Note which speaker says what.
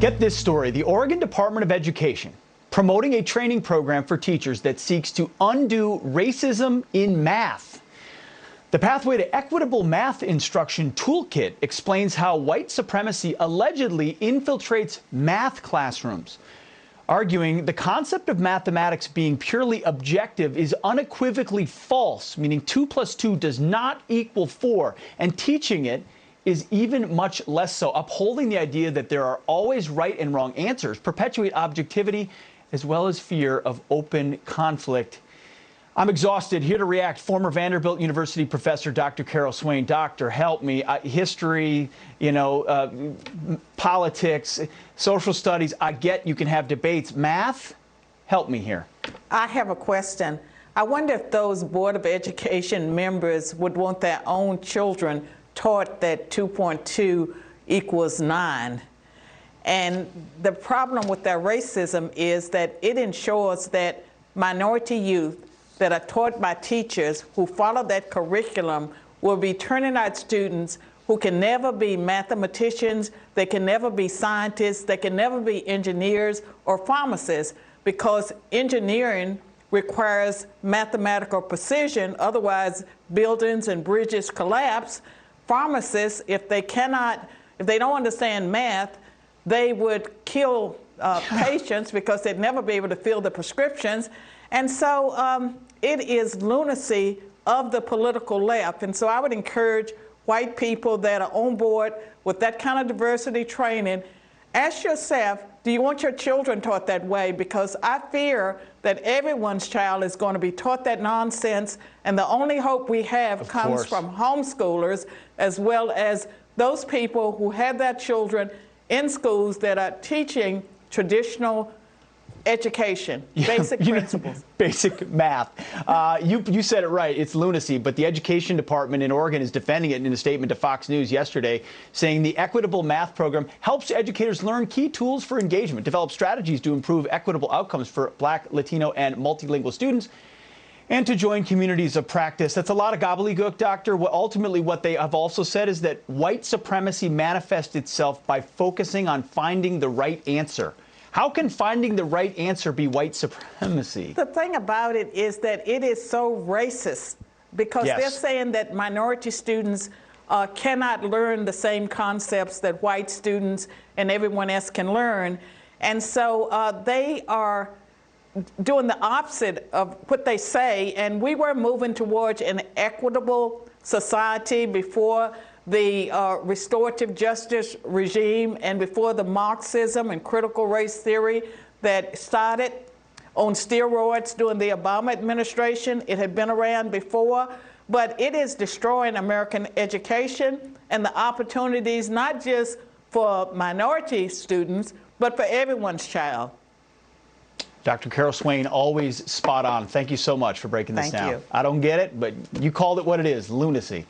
Speaker 1: Get this story. The Oregon Department of Education promoting a training program for teachers that seeks to undo racism in math. The Pathway to Equitable Math Instruction Toolkit explains how white supremacy allegedly infiltrates math classrooms, arguing the concept of mathematics being purely objective is unequivocally false, meaning 2 + 2 does not equal 4, and teaching it is even much less so. Upholding the idea that there are always right and wrong answers perpetuate objectivity as well as fear of open conflict. I'm exhausted. Here to react, former Vanderbilt University professor Dr. Carol Swain. Doctor, help me. History, politics, social studies. I get you can have debates. Math, help me here.
Speaker 2: I have a question. I wonder if those Board of Education members would want their own children taught that 2.2 = 9. And the problem with that racism is that it ensures that minority youth that are taught by teachers who follow that curriculum will be turning out students who can never be mathematicians, they can never be scientists, they can never be engineers or pharmacists, because engineering requires mathematical precision, otherwise buildings and bridges collapse. Pharmacists, if they don't understand math, they would kill patients because they'd never be able to fill the prescriptions. And so it is lunacy of the political left. And so I would encourage white people that are on board with that kind of diversity training, ask yourself, do you want your children taught that way? Because I fear that everyone's child is going to be taught that nonsense, and the only hope we have comes from homeschoolers, as well as those people who have their children in schools that are teaching traditional education, basic principles.
Speaker 1: Basic math. You said it right. It's lunacy, but the Education Department in Oregon is defending it in a statement to Fox News yesterday, saying the Equitable Math program helps educators learn key tools for engagement, develop strategies to improve equitable outcomes for Black, Latino, and multilingual students, and to join communities of practice. That's a lot of gobbledygook, Doctor. Ultimately, what they have also said is that white supremacy manifests itself by focusing on finding the right answer. How can finding the right answer be white supremacy?
Speaker 2: The thing about it is that it is so racist, because they're saying that minority students cannot learn the same concepts that white students and everyone else can learn. And so they are doing the opposite of what they say, and we were moving towards an equitable society before the restorative justice regime and before the Marxism and critical race theory that started on steroids during the Obama administration. It had been around before, but it is destroying American education and the opportunities not just for minority students, but for everyone's child.
Speaker 1: Dr. Carol Swain, always spot on. Thank you so much for breaking this down.
Speaker 2: Thank you.
Speaker 1: I don't get it, but you called it what it is, lunacy.